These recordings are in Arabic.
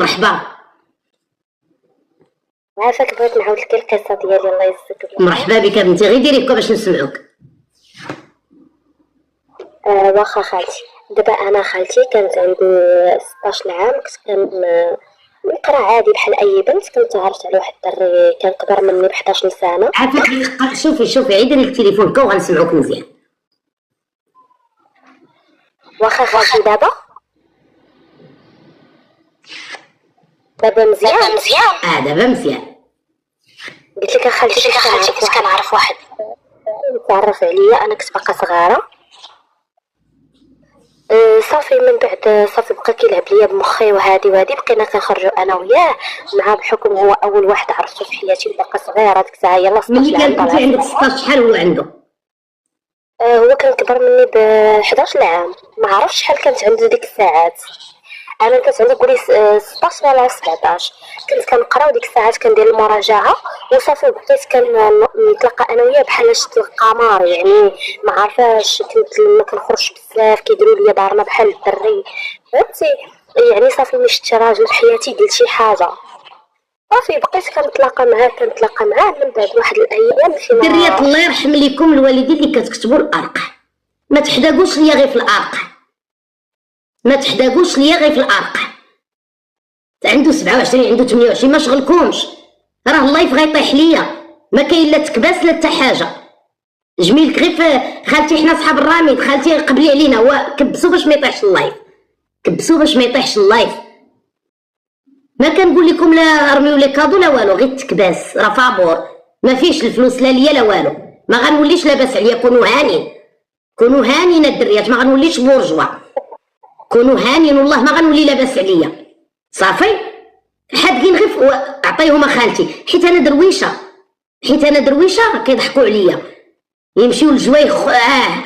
مرحبا. عافاك، بغيت نعاود لك القصه ديالي. الله يجزيك. مرحبا بك بنتي، غير ديري هكا باش نسمعوك. واخا خالتي، دابا انا خالتي كانت عندي 16 عام، كنت نقرا عادي بحال اي بنت. كنت عرفت على واحد الدري كان كبر مني ب 11 سنه. عافاك، شوفي عيدي لي التليفون كا وغنسمعوك مزيان. واخا خالتي، دابا مزيان. دابا مزيان. قلت لك خالتي كنت كنعرف واحد تعرف عليا، انا كنت باقا صغيره. صافي من بعد صافي بقى كيلعب ليا بمخي وهادي بقينا كنخرجوا انا وياه مع بحكم هو اول واحد عرفته في حياتي باقا صغيره. ديك الساعه يلاه 16 ملي كان انت عندك 16 شحال هو عنده؟ هو كان كبر مني ب 11 عام. ما عرفتش شحال كانت عنده ديك الساعات. انا كنت عندي قولي 16 ولا 17. كنت كنقرا وديك الساعات كندير المراجعه وصافي بقيت كنتلاقى انا وياه بحال شت القمر. يعني ما عارفاش، كنت ما كنخرجش بزاف، كيديروا لي دارنا بحال الدري، فهمتي؟ يعني صافي ملي شتي راجل في حياتي قلت شي حاجه، صافي بقيت كنتلاقى معاه من بعد واحد الايام. دريات الله يرحم ليكم الوالدين اللي كتكتبوا الارق، ما تحداقوش ليا غير في الارق، ما تحداقوش ليا غير في الارق. عنده 27 عنده 28 ما شغلكمش، راه اللايف غيطيح ليا، ما كاين لا تكباس لا حتى حاجه. جميلك غير في خالتي، حنا صحاب الراميد، خالتي قبلي علينا، هو كبسوا باش ما يطيحش اللايف، كبسوا باش ما يطيحش اللايف. ما كنقول لكم لا رميو لي كادو لا والو، غير التكباس راه فابور، ما فيش الفلوس لا ليا لا والو. ما غنوليش لاباس عليا، كونوا هانين، كونوا هانين الدريات، ما غنوليش بورجوا، كونوا هانين والله ما غنولي لاباس عليا. صافي حادقين غير عطيهما خالتي، حيت انا درويشه كيضحكوا عليا. يمشيو لجوايخ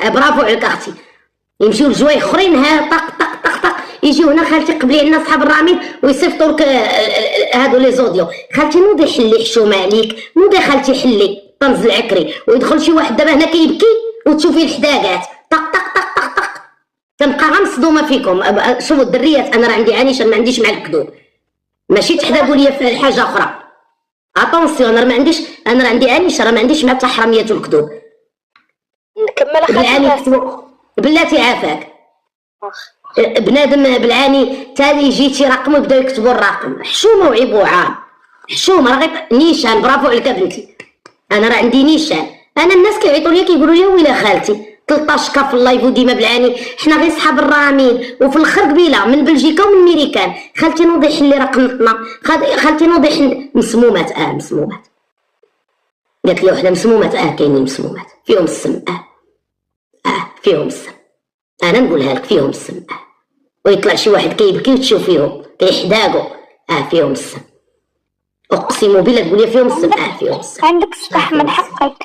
برافو عليك اختي، يمشيو لجوايخ اخرين ها طق طق طق طق، يجيو هنا خالتي قبلي عندنا صحاب الراميد ويصيفطوا لك هادو لي زوديو. خالتي نوضي حلي حشومه عليك، نوضي خالتي حلي طنز العكري. ويدخل شي واحد دابا هنا كيبكي وتشوفي الحداقات طق طق طق طق طق، تنبقى غير مصدومه فيكم. شوفوا الدريات، انا راه عندي عانيشه، ما عنديش مع الكذوب، ماشي تحداقوا ليا في حاجه اخرى. اتونسيون، انا ما عنديش، انا راه عندي عانيشه، راه ما عنديش مع التحرميات والكذوب. نكمل بالعاني بلاتي عافاك. بنادم بالعاني تالي جيتي رقم ويبداو يكتبوا الرقم. حشومه وعيب وعار، حشومه راه غير نيشان. برافو عليك بنتي، انا راه عندي نيشان. انا الناس كيعيطوا لي كيقولوا لي ويلا خالتي 13 كا في اللايف وديما بالعاني، حنا غير صحاب الرامين. وفي الاخر قبيله من بلجيكا ومن ميريكان. خالتي نوضي حلي رقمتنا، خالتي نوضي حل مسمومات. مسمومات، قالت لي وحده مسمومات. كاينين مسمومات فيهم السم. فيهم السم، انا نقولها لك فيهم السم. ويطلع شي واحد كيبكي وتشوفيهم كيحداقوا. فيهم السم، اقسم بالله تقولي فيهم السم. فيهم السم. عندك الصح من حقك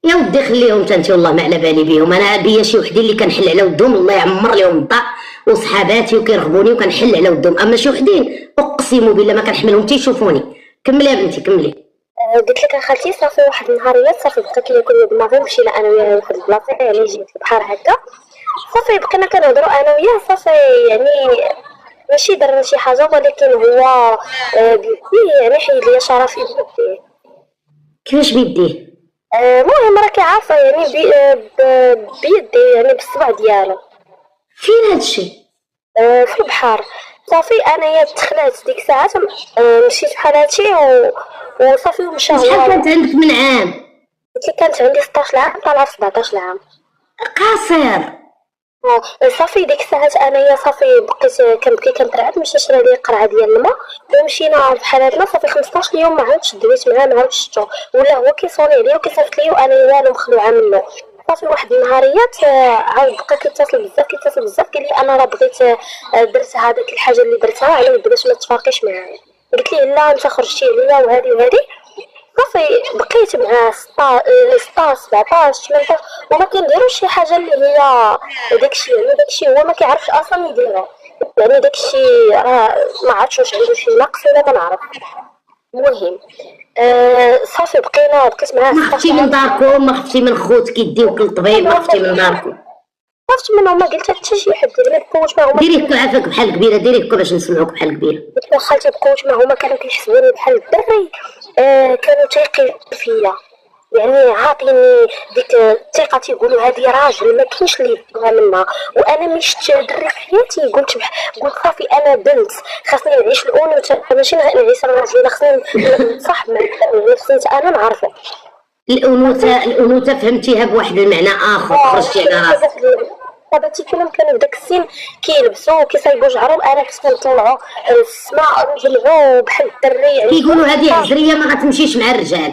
يا ودي خليهم تانتي، والله ما على بالي بيهم. انا بيا شي وحدين اللي كنحل على ودهم الله يعمر لهم الدار، وصحاباتي وكيرغبوني وكنحل على ودهم. اما شي وحدين اقسم بالله ما كنحملهم تيشوفوني. كملي يا بنتي كملي. قلت لك اخالتي صافي واحد النهاريات صافي بقى كياكل دماغي. مشينا انا وياه لواحد البلاصه يعني جيت البحر هكا، صافي بقينا كنهضروا انا وياه. صافي يعني ماشي درنا شي حاجه، ولكن هو بيديه يعني حيد ليا شرفي بيديه. كيفاش بيديه؟ المهم راه كيعرفه يعني بيديه يعني بالصبع ديالو. فين هادشي؟ في البحر. صافي انايا دخلت ديك الساعات مشيت بحال هادشي وصافي ومشى هو. شحال كانت عندك من عام؟ قلت لك كانت عندي 16 عام طالعه 17 عام. قاصر. صافي ديك الساعات انايا صافي بقيت كنبكي كنترعد. مشى شرا لي قرعه ديال الماء ومشينا بحال هادنا. صافي 15 يوم ما عاودش دويت معاه، ما عاودش شفتو، ولا هو كيصوني عليا وكيصيفط ليا وانا والو مخلوعه منه. صافي واحد النهاريات عاود بقى كيتصل بزاف قال لي انا راه بغيت درت هذيك الحاجه اللي درتها على ود باش ما تفاقيش معايا. قلت ليه لا انت خرجتي عليا وهذه. صافي بقيت معاه 16 17 18 وما كنديروش شي حاجه اللي هي داكشي. يعني داكشي هو ما كيعرفش اصلا يديرها، يعني داكشي راه ما عرفتش واش عنده شي نقص ولا ما نعرف. المهم صافي بقيت معاه. ما خفتي من داركم؟ ما خفتي من خوتك يديوك للطبيب؟ ما خفتي من داركم؟ عرفت منهم ما قلت حتى شي حد ما بقوش ما هما. ديري هكا عافاك بحال كبيره، ديري هكا باش نسمعوك بحال كبيره. قلت له خالتي بقوش ما هما كانوا كيحسبوني بحال الدري. كانوا تايقين فيا يعني عاطيني ديك الثقه، تيقولوا هذه راجل ما كاينش اللي يبغى منها. وانا ملي شفت دري في حياتي قلت صافي انا بنت خاصني نعيش الانوثه، ماشي نعيش الرجوله، خاصني نصاحب مع خصني انا نعرفه. الانوثه فهمتيها بواحد المعنى اخر، خرجتي على راسك. دابا كلهم كانوا في داك السن كيلبسوا كيصايبوا شعرهم، انا كنت كنطلعوا السماء ونجلعوا بحال الدري يعني. كيقولوا هذه عزريه ما غتمشيش مع الرجال.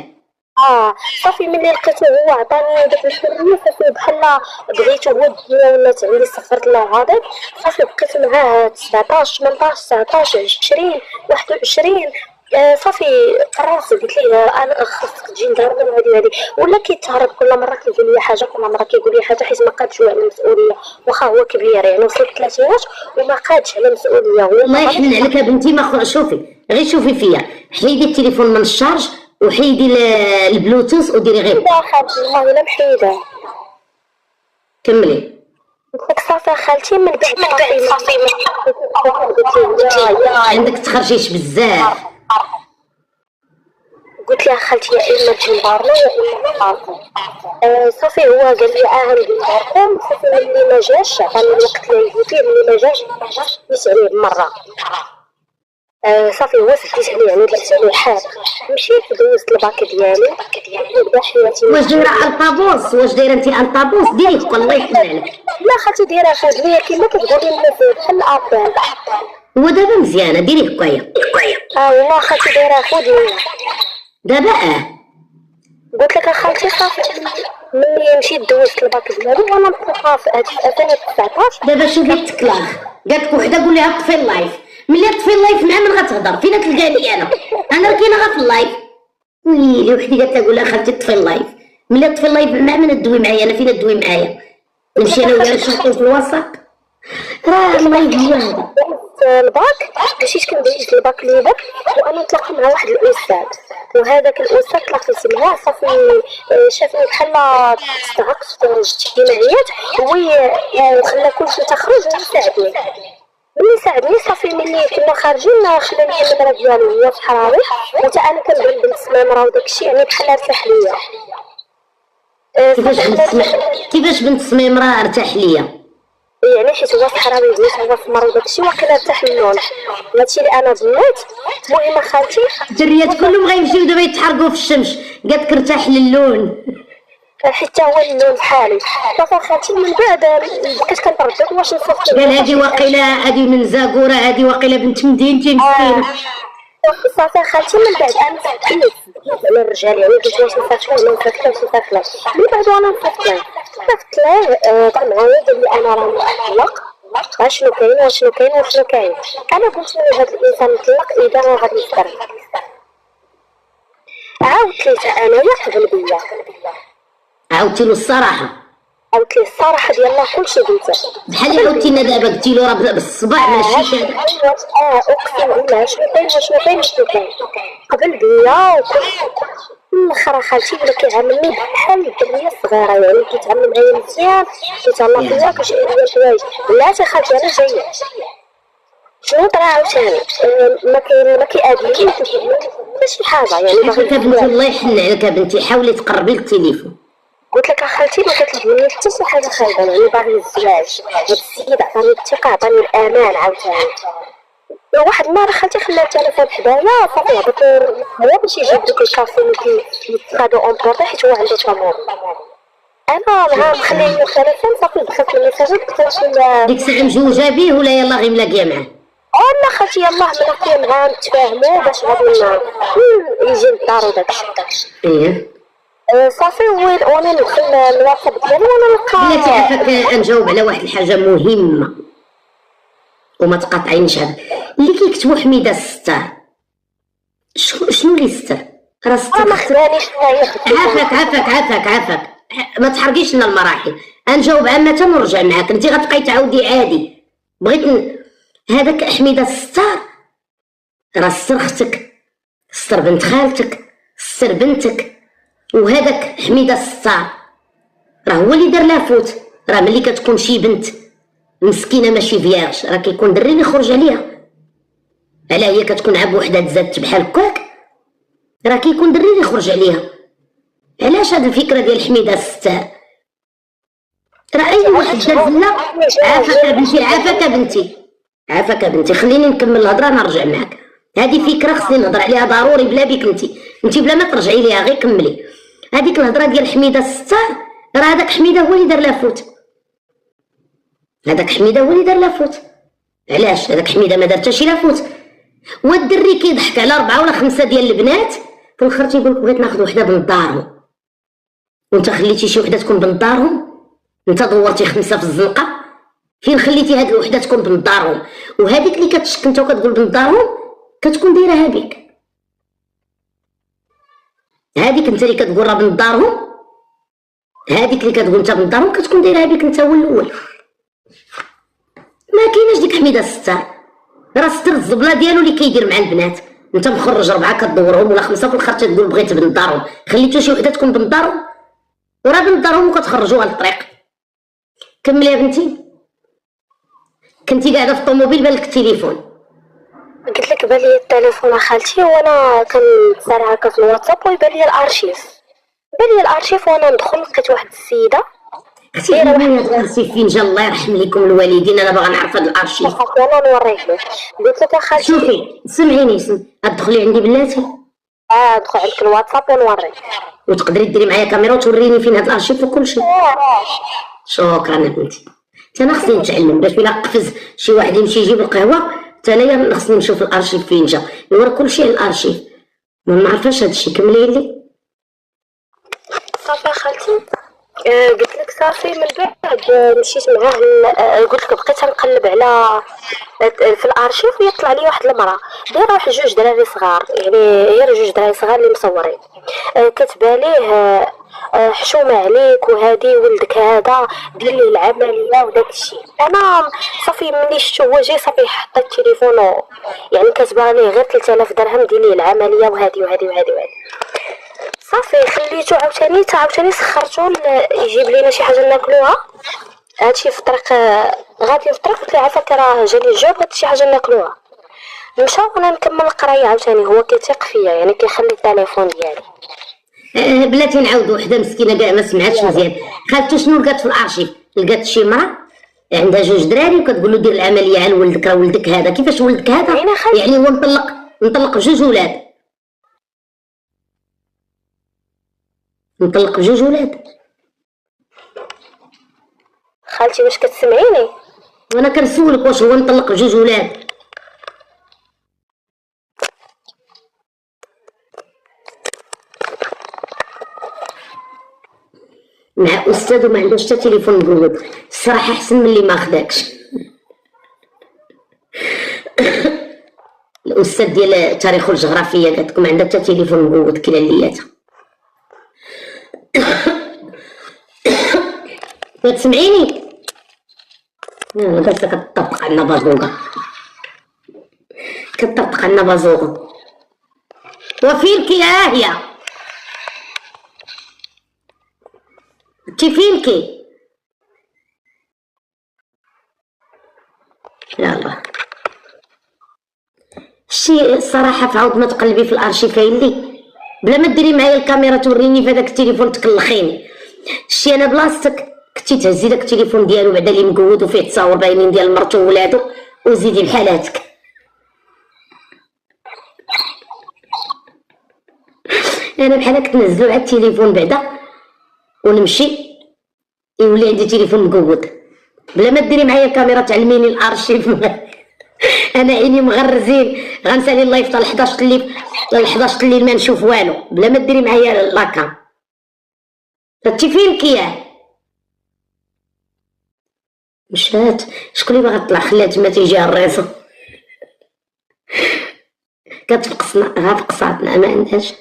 صافي ملي لقيته هو عطاني داك الحريه، صافي بحال بغيتو هو الدنيا ولات عندي، استغفرت الله العظيم. صافي بقيت معاه 17 18 19 20 21. صافي قررت قلت ليه انا خاصك تجي ندار من هذه وهذه. ولا كيتهرب كل مره كيقول لي حاجه، كل مره كيقول لي حاجه، حيت ما قادش على المسؤوليه. واخا هو كبير يعني وصل 30 وما قادش على المسؤوليه. الله يحن عليك يا بنتي. ما شوفي غير شوفي فيا، حيدي التليفون من الشارج وحيدي البلوتوث وديري غير. لا خالتي والله الا محيده. كملي. قلت صافي خالتي من بعد صافي عندك تخرجيش بزاف. قلت لها خالتي يا اما تجي لدارنا يا اما نعرفو. صافي هو قال لي غندي لداركم. صافي ملي ما جاش عطاني الوقت اللي نجي فيه، ملي ما جاش ديت عليه بمره. صافي هو سديت عليه يعني درت عليه حال. مشيت دوزت الباك ديالي بدا حياتي. واش دايره الطابوس؟ واش دايره انت الطابوس؟ ديري الله يحن عليك. لا خالتي دايره فازليه كيما كتقولي الناس بحال الابل. هو دابا مزيانه، ديري هكايا. والله خالتي دايره خدني دابا. قلت لك خالتي صافي ملي مشيت دوزت الباك ديالي وانا مطلقه في 2019. دابا شوفي التكلاغ قالت وحده قول لها طفي اللايف. ملي طفي اللايف مع من غتهضر؟ فين تلقاني انا كاينه غير في اللايف. ويلي وحدي قالت لها قول لها خالتي طفي اللايف. ملي طفي اللايف مع من تدوي معايا؟ انا فين تدوي معايا؟ نمشي انا وياها نشوفو في الوسط. راه الله يهديها. الباك مشيت كندوز الباك ليبر وانا نتلاقى مع واحد الاستاذ، وهذاك الاستاذ تلاقيت معاه. صافي شافني بحال استغرقت في الاجتماعيات وخلى كلشي تخرج ويساعدني. ملي ساعدني صافي ملي كنا خارجين خلاني النمره ديالو هو صحراوي، وتا انا كنبان بنت سمامره وداكشي يعني بحال ارتاح ليا. كيفاش بنت سميمره ارتاح ليا؟ يعني حيت هو صحراوي بنيت هو سمر وداكشي واقيلا ارتاح للون. هادشي اللي انا ظنيت. المهم خالتي الدريات كلهم غيمشيو دابا يتحرقوا في الشمس. قالت لك ارتاح للون حتى هو اللون بحالي. صافي خالتي من بعد بقيت كنتردد واش نصيفط. قال هادي واقيلا هادي من زاكوره، هادي واقيلا بنت مدينتي مسكينه. صافي خالتي من بعد انا تحليت على الرجال يعني قلت واش نصيفط له ما نصيفطلوش. من بعد وانا نصيفط له طلع معايا قال لي انا راه مطلق. شنو كاين. انا قلت له هذا الانسان مطلق اذا ما غادي يستر. عاودت ليه انايا قبل بيا. عاودتي له الصراحه؟ عاودت ليه الصراحه ديال الله كلشي قلته. بحال اللي عاودتي لنا دابا قلتي له راه بالصباع ماشي كذا. اقسم بالله شنو كاين قبل بيا وكل الاخر خالتي ولا كيعاملني بحال الدريه الصغيره يعني كيتعامل معايا مزيان كيتهلا فيا كيشير ليا الحوايج. لا تا خالتي انا جايه شنو طرا عاوتاني ما كيأذينيش ماشي حاجه يعني باغي. بنتي الله يحن عليك بنتي حاولي تقربي للتليفون. قلت لك خالتي ما كتلزمني حتى شي حاجه خايبه يعني باغي الزواج. هاد السيد عطاني الثقه عطاني الامان عاوتاني. واحد النهار خالتي خلى التليفون حدايا صافي هبط هو باش يجيب دوك الكافي اللي كيتخادو اونبورطي حيت هو عنده طامور. انا معاه مخليه التليفون صافي دخلت الميساجات كتبت ديك الساعه مجوجه بيه ولا يلاه غير ملاقيه معاه؟ لا خالتي يلاه ملاقيه معاه نتفاهموا باش غادي يجي للدار وداكشي. صافي وانا ندخل الواتساب ديالي وانا نلقى. بلاتي عافاك نجاوب على واحد الحاجه مهمه وما تقاطعينيش. هذا اللي كيكتبوا حميده الستار شنو اللي ستر؟ راه ستر ما خلانيش عافاك ما تحرقيش لنا المراحل. نجاوب عامه ونرجع معاك. انت غتبقاي تعاودي عادي. بغيت هذاك حميده الستار راه ستر اختك، ستر بنت خالتك، ستر بنتك. وهذاك حميده الستار راه هو اللي دار لافوت راه ملي كتكون شي بنت مسكينه ماشي فياغش راه كيكون دري اللي يخرج عليها. علاه هي كتكون عا بوحدها تزادت بحال هكاك، راه كيكون دري اللي يخرج عليها. علاش هاد الفكره ديال حميده الستار؟ راه اي واحد داز لنا عافاك بنتي، عافاك بنتي، عافاك بنتي، خليني نكمل الهضره نرجع معاك. هذه فكره خصني نهضر عليها ضروري بلا بك انت بلا ما ترجعي ليها، غير كملي. هذيك الهضره ديال حميده الستار، راه هذاك حميده هو اللي دار لها فوت، هذاك حميده هو اللي دار لها فوت. علاش هذاك حميده ما دار حتى شي لافوت؟ والدري كيضحك على 4 ولا 5 ديال البنات، في الاخر تيقول لك بغيت ناخذ وحده بنت دارهم، وانت خليتي شي وحده تكون بنت دارهم؟ انت دورتي 5 في الزنقه، فين خليتي هاد الوحده تكون بنت دارهم؟ وهذيك اللي كتشك انت وكتقول بنت دارهم كتكون دايرها بك، هذيك انت اللي كتقول راه بنت دارهم، هذيك اللي كتقول انت بنت دارهم كتكون دايرها بك انت هو الاول. ما كايناش ديك حميده الستار، راه ستر الزبله ديالو اللي كيدير مع البنات. انت مخرج 4 كدورهم ولا 5 في الاخر تقول بغيت بنت دارهم، خليتو شي وحده تكون بنت دارهم، وراه بنت دارهم وكتخرجوها للطريق. كملي يا بنتي. كنتي قاعده في الطوموبيل بان لك التليفون؟ قلت لك بان لي التليفون اخالتي وانا كنسال هكا في الواتساب ويبان لي الارشيف، بان لي الارشيف وانا ندخل لقيت واحد السيده دايره واحد الارشيف فين جا الله يرحم لكم الوالدين. انا باغا نعرف هاد الارشيف. انا نوريك لك. قلت لك اخالتي شوفي سمعيني، غتدخلي عندي بلاتي؟ ادخل عندك الواتساب ونوريك، وتقدري ديري معايا كاميرا وتوريني فين هاد الارشيف وكلشي. شكرا يا بنتي. انا خصني نتعلم باش بلا قفز شي واحد يمشي يجيب القهوه حتى انايا خصني نشوف الارشيف فين جا، نوري كلشي على الارشيف. ما نعرفش هادشي، كملي لي. صافي خالتي. قلت لك صافي من بعد مشيت معاه قلت لك بقيت نقلب على في الارشيف ويطلع لي واحد المراه دايره واحد 2 دراري صغار، يعني هي 2 دراري صغار اللي مصورين. كتبان ليه حشومه عليك وهادي ولدك هذا دير ليه العمليه وداك الشيء. انا صافي ملي شفتو هو جاي صافي حط التليفون يعني كتبان ليه غير 3000 درهم دير ليه العمليه وهادي وهادي وهادي وهادي. صافي خليتو عاوتاني سخرتو يجيب لينا شي حاجه ناكلوها. هادشي في الطريق، غادي في الطريق قلت له عافاك راه جاني الجوع بغيت شي حاجه ناكلوها. مشى وانا نكمل القرايه عاوتاني، هو كيثيق فيا يعني كيخلي التليفون ديالي. بلاتي نعاود وحده مسكينه كاع ما سمعتش مزيان. خالتو شنو لقات في الارشيف؟ لقات شي مرا عندها 2 دراري وكتقول له دير العمليه على ولدك، راه ولدك هذا. كيفاش ولدك هذا؟ يعني هو مطلق ب2 ولاد، مطلق ب2 ولاد. خالتي واش كتسمعيني؟ وانا كنسولك واش هو مطلق ب2 ولاد؟ مع استاذ وما عندوش حتى تليفون مقود، الصراحه احسن من اللي ما خداكش. الاستاذ ديال التاريخ والجغرافيا قالت لكم عندها حتى تليفون مقود كلا لياتها. كتسمعيني؟ بس كتطبق عنا بازوغا، كتطبق عنا بازوغا. وفينكي يا هي؟ انتي فينكي؟ يلا شي الصراحه فعاود ما تقلبي في الارشيف اللي بلا ما ديري معايا الكاميرا توريني في هذاك التليفون تكلخيني. شي انا بلاصتك كنتي تهزي داك التليفون ديالو بعدا اللي مقود وفيه تصاور باينين ديال مرتو وولادو وزيدي بحالاتك. انا بحال هكا نزلو على التليفون بعدا ونمشي يولي عندي تليفون مقود بلا ما ديري معايا الكاميرا تعلميني الارشيف. انا عيني مغرزين غنسالي اللايف حتى 11 الليل، 11 الليل ما نشوف والو بلا ما ديري معايا لاكام. هادشي فين كياه؟ مشات شكون اللي باغا تطلع؟ خليها تما تيجيها الريصه كتفقصنا ها فقصاتنا ما عندهاش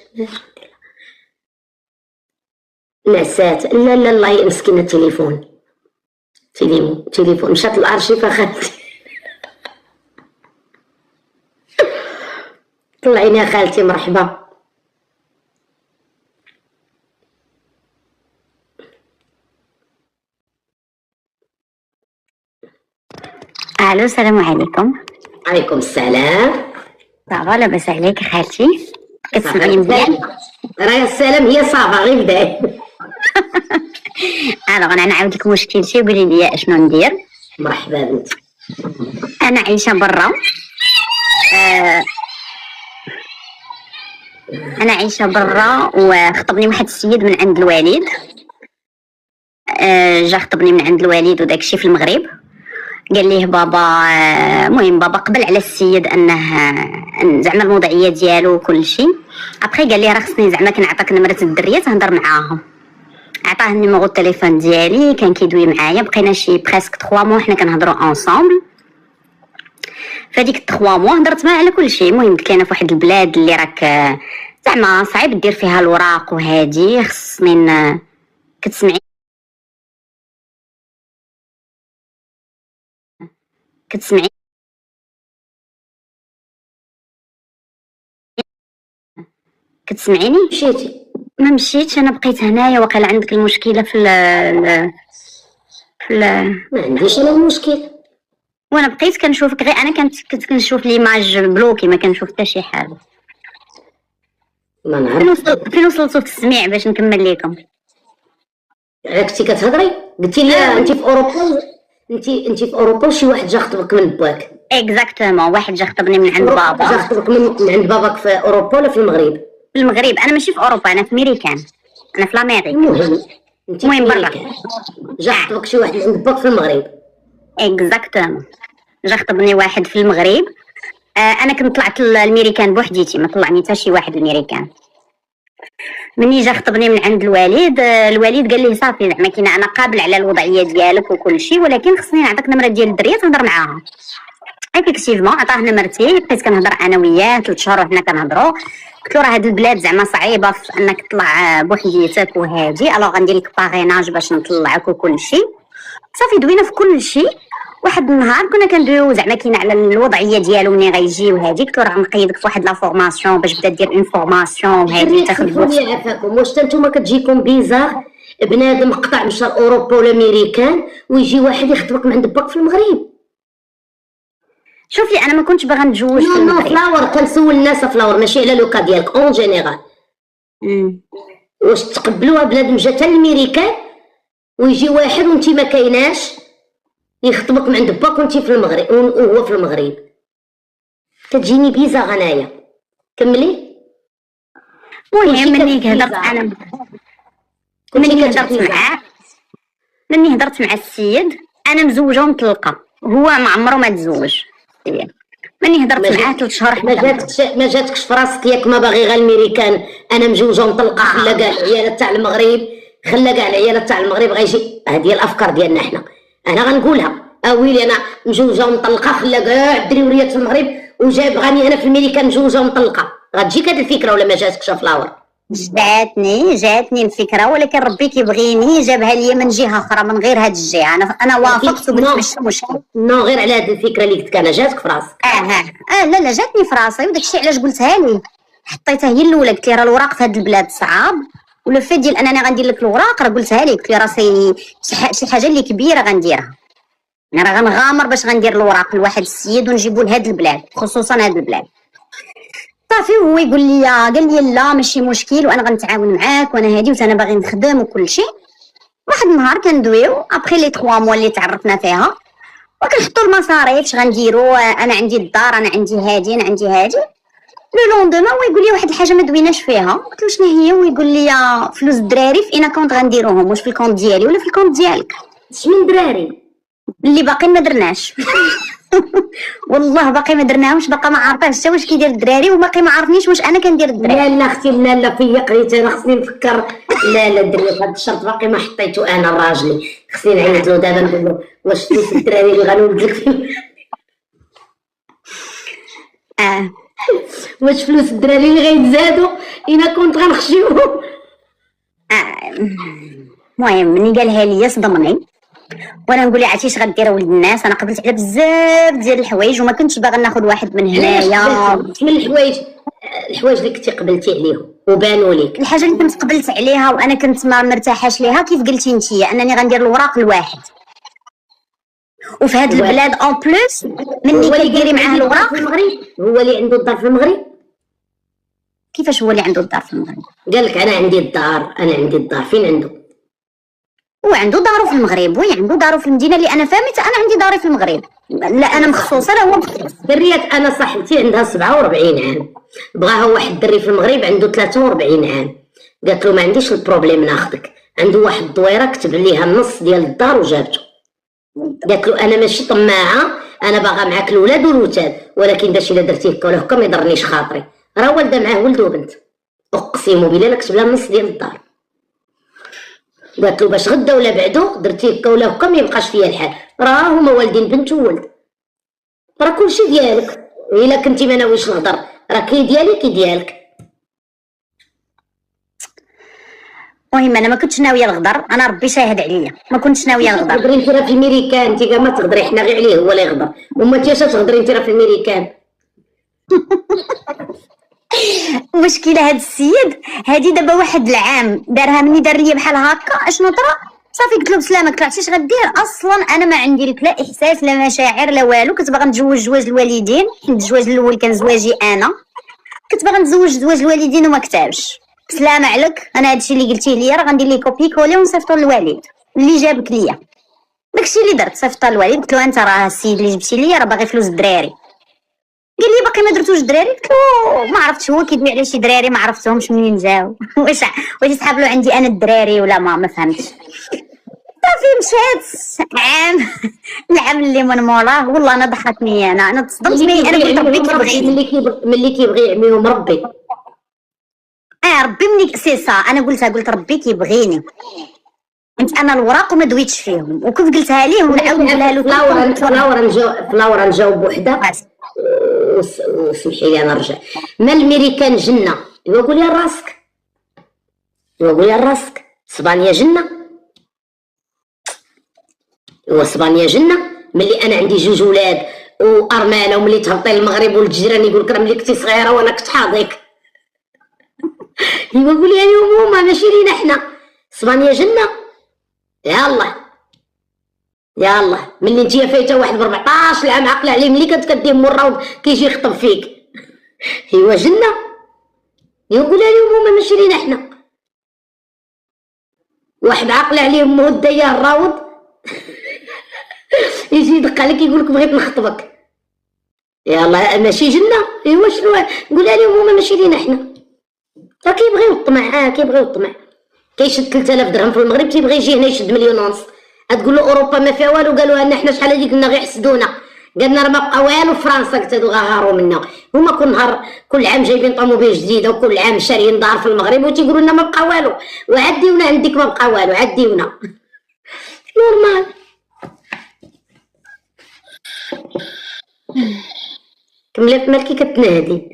نعسات. لا لا الله مسكينه التليفون مشات الارشيف اخدت. طلعيني يا خالتي مرحبا. الو السلام عليكم. عليكم السلام. صافا لاباس عليك خالتي؟ كتسمعوني مزيان؟ راه السلام هي صافا غير بداي. الوغ انا نعاود لك مشكلتي وقولي لي اشنو ندير. مرحبا بنتي. انا عايشه برا. انا عايشه برا وخطبني واحد السيد من عند الوالد. جا خطبني من عند الوالد وداكشي في المغرب. قال ليه بابا، المهم بابا قبل على السيد انه زعما الوضعيه ديالو وكل شيء. ابخي قال لي راه خصني زعما كنعطيك نمره الدريات تهضر معاهم. عطاه النيميرو التليفون ديالي، كان كيدوي معايا، بقينا شي بريسك 3 موا حنا كنهضروا انصامبل. فديك 3 موا هضرت معاه على كل شيء. المهم كاينه في واحد البلاد اللي راك زعما صعيب دير فيها الوراق وهادي، خصني كتسمعي كتسمعيني؟ مشيتي؟ ما مشيتش، انا بقيت هنايا. وقال عندك المشكله في ما عنديش انا المشكل. وانا بقيت كنشوفك غير انا كنت كنشوف ليماج بلوكي، ما كنشوف حتى شي حاجه. ما نعرف فين وصلتوا في التسميع باش نكمل لكم؟ كنتي كتهضري قلتي لي انت في اوروبا، انت في اوروبا وشي واحد جا خطبك من باك. اكزاكتومون، واحد جا خطبني من عند بابا. جا خطبك من عند باباك في اوروبا ولا في المغرب؟ في المغرب. انا ماشي في اوروبا، انا في ميريكان، انا في الامريك. المهم برا جا خطبك شي واحد من عند باك في المغرب. اكزاكتومون، جا خطبني واحد في المغرب. انا كنت طلعت الميريكان بوحديتي، ما طلعني حتى شي واحد الميريكان. مني جا خطبني من عند الوالد، الوالد قال لي صافي زعما كاينه انا قابل على الوضعيه ديالك وكل شيء، ولكن خصني نعطيك نمره ديال الدريه تهضر معاها. ايفيكتيفمون عطاه نمرتي، بقيت كنهضر انا وياه 3 شهور وحنا كنهضروا. قلت له راه هاد البلاد زعما صعيبه في انك تطلع بوحديتك وهادي، الوغ غندير لك باغيناج باش نطلعك وكل شيء. صافي دوينا في كل شيء. واحد النهار كنا كندويو زعما كاين على الوضعيه ديالو مني غيجي وهادي. قلت له راه غنقيدك في واحد لا فورماسيون باش بدا دير اون فورماسيون وهادي تاخذ وقت. عافاكم، واش نتوما كتجيكم بيزار بنادم قطع مشى لاوروبا ولا امريكان ويجي واحد يخطبك من عند باك في المغرب؟ شوفي انا ما كنتش باغا نتزوج في المغرب. فلاور كنسول الناس فلاور ماشي على لوكا ديالك اون جينيرال. واش تقبلوها بنادم جا حتى لامريكان ويجي واحد وانت ما كايناش يخطبك من عند باك وانت في المغرب وهو في المغرب؟ كتجيني بيزا انايا. كملي. المهم مني هضرت انا مني هضرت مع السيد. انا مزوجه ومطلقه، هو ما عمره ما تزوج. مني هضرت معاه 3 شهور. ما جاتكش في راسك ياك ما باغي غير الميريكان؟ انا مزوجه ومطلقه، خلى كاع العيالات تاع المغرب، خلى كاع العيالات تاع المغرب غيجي. هذه الافكار ديالنا حنا. انا غنقولها اويلي انا مزوجه ومطلقه، خلى كاع الدريوريات في المغرب وجاب غاني انا في الميريكان مزوجه ومطلقه. غتجيك هذه الفكره ولا ما جاتكش فلاور؟ جاتني الفكره، ولكن ربي كيبغيني جابها لي من جهه اخرى من غير هاد الجهه. انا وافقت وقلت ماشي مشكل. غير على هاد الفكره اللي قلت انا جاتك في راسك. لا جاتني في راسي، وداك الشيء علاش قلتها لي. حطيتها هي الاولى، قلت لي راه الوراق في هاد البلاد صعاب، ولو فات ديال انني غندير لك الوراق راه قلتها لي. قلت لي راسي شي حاجه اللي كبيره غنديرها، انا راه غنغامر باش غندير الوراق لواحد السيد ونجيبو لهاد البلاد، خصوصا هاد البلاد. صافي هو يقول لي قال لي لا ماشي مشكل وانا غنتعاون معاك وانا هادي وانا باغي نخدم وكل شيء. واحد النهار كندويو ابخي لي 3 موا اللي تعرفنا فيها وكنحطوا المصاريف اش غنديروا. انا عندي الدار، انا عندي هادي، انا عندي هادي. لو لوندوما هو يقول لي واحد الحاجه ما دويناش فيها. قلت له شنو هي؟ ويقول لي فلوس الدراري في اين كونط غنديروهم، واش في الكونط ديالي ولا في الكونط ديالك؟ شمن دراري اللي باقي ما درناش. والله باقي ما درناهمش، باقا ما عارفاش حتى واش كيدير الدراري وباقي ما عرفنيش واش انا كندير الدراري. لا اختي لا فيا قريت انا، خصني نفكر. لا الدراري هذا الشرط باقي ما حطيته انا راجلي، خصني نعيط له دابا نقول له واش فلوس الدراري اللي غنولد لك فيه. واش فلوس الدراري اللي غيتزادوا انا كنت غنخشيوهم. المهم ملي قالها لي صدمني، وانا نقول لها عرفتي اش غدير ولد الناس. انا قبلت على بزاف ديال الحوايج وما كنتش باغا ناخذ واحد من هنايا. من الحوايج اللي كنتي قبلتي عليهم وبانوا لك؟ الحاجه اللي كنت قبلت عليها وانا كنت ما مرتاحاش ليها كيف قلتي انتيا، انني غندير الوراق لواحد. وفي هاد البلاد اون بلوس مني كديري معاه الوراق في المغرب، هو اللي عنده الدار في المغرب. كيفاش هو اللي عنده الدار في المغرب؟ قال لك انا عندي الدار فين عنده؟ هو عنده دارو في المغرب، وي عنده دارو في المدينه اللي انا فهمت. انا عندي داري في المغرب، لا انا مخصوصه لا هو مخصوص. دريات انا صاحبتي عندها 47 عام، بغاها واحد دري في المغرب عنده 43 عام، قالت له ما عنديش البروبليم ناخذك. عنده واحد الدويره كتب ليها النص ديال الدار وجابته. قالت له انا ماشي طماعه، انا باغا معاك الاولاد والوتاد، ولكن باش الا درتي هكا ولا هكا ما يضرنيش خاطري. راه والده معاه ولد وبنت، اقسم بالله كتب لها النص ديال الدار. قالت له باش غدا ولا بعدو درتي هكا ولا هكا ما يبقاش فيا الحال، راه هما والدين بنت وولد، راه كلشي ديالك. الا كنتي ما ناويش نهضر راه كي ديالي كي ديالك. المهم انا ما كنتش ناويه نغدر، انا ربي شاهد عليا ما كنتش ناويه نغدر. تغدري انت راه في الميريكان، انت كاع ما تغدري، حنا غير عليه هو اللي يغدر، وما انت اش تغدري انت راه في الميريكان. المشكله هاد السيد هادي دابا واحد العام دارها مني دار ليا بحال هكا. اشنو طرا؟ صافي قلت له بسلامك، عرفتي اش غدير؟ اصلا انا ما عندي لك لا احساس لا مشاعر لا والو. كنت باغا نتزوج جواز الوالدين، حيت الجواز الاول كان زواجي انا، كنت باغا نتزوج زواج الوالدين وما كتبش. بسلامه عليك، انا هادشي اللي قلتيه ليا راه غندير ليه كوبي كولي ونصيفطو للوالد اللي جابك ليا. داكشي اللي درت، صيفطها للوالد قلت له انت راه السيد اللي جبتي ليا راه باغي فلوس الدراري. قال لي باقي ما درتوش الدراري؟ قلت له ما عرفتش، هو كيدوي على شي دراري ما عرفتهمش منين جاو. واش يسحب له عندي انا الدراري ولا ما فهمتش. صافي مشات عام العام اللي من موراه والله انا ضحكني. انا تصدمت مي انا قلت ربي كيبغيني. ملي كيبغي يعميهم ربي. ربي مني سي سا. انا قلت ربي كيبغيني، انت انا الوراق وما دويتش فيهم وكيف قلتها ليه ونعاود نقولها له. فلاورا نجاوب وحده وسمحي لي انا نرجع. ما الميريكان جنه؟ ايوا قولي لراسك، اسبانيا جنه، اسبانيا جنه. ملي انا عندي جوج ولاد وارمانه، وملي تهبطي للمغرب والجيران يقول لك راه ملي كنتي صغيره وانا كنت حاضيك. ايوا قولي لهم هما ماشي لينا حنا. اسبانيا جنه. يلا ملي انتي فايته واحد ب 14 عام عاقله عليه، ملي كنت كديه مراود كيجي يخطب فيك. ايوا جنه. يقول لهم هما ماشي لينا حنا. واحد عاقله عليه مو دايه الراود يجي يدق عليك يقول لك بغيت نخطبك. يلا ماشي جنه. ايوا شنو قول لهم هما ماشي لينا حنا. راه كيبغيو الطمع، كيشد 3000 درهم في المغرب تيبغي يجي هنا يشد 1.5 مليون. تقول له اوروبا ما فيها والو، قالوا لنا حنا شحال هادي كنا غير يحسدونا، قالنا راه ما بقى والو. فرنسا قلت هادو غاهاروا منا، هما كل نهار كل عام جايبين طوموبيل جديده وكل عام شاريين دار في المغرب وتيقولوا لنا ما بقى والو، وعديونا عندك ما بقى والو، عديونا نورمال. كملت مالكي كتنادي.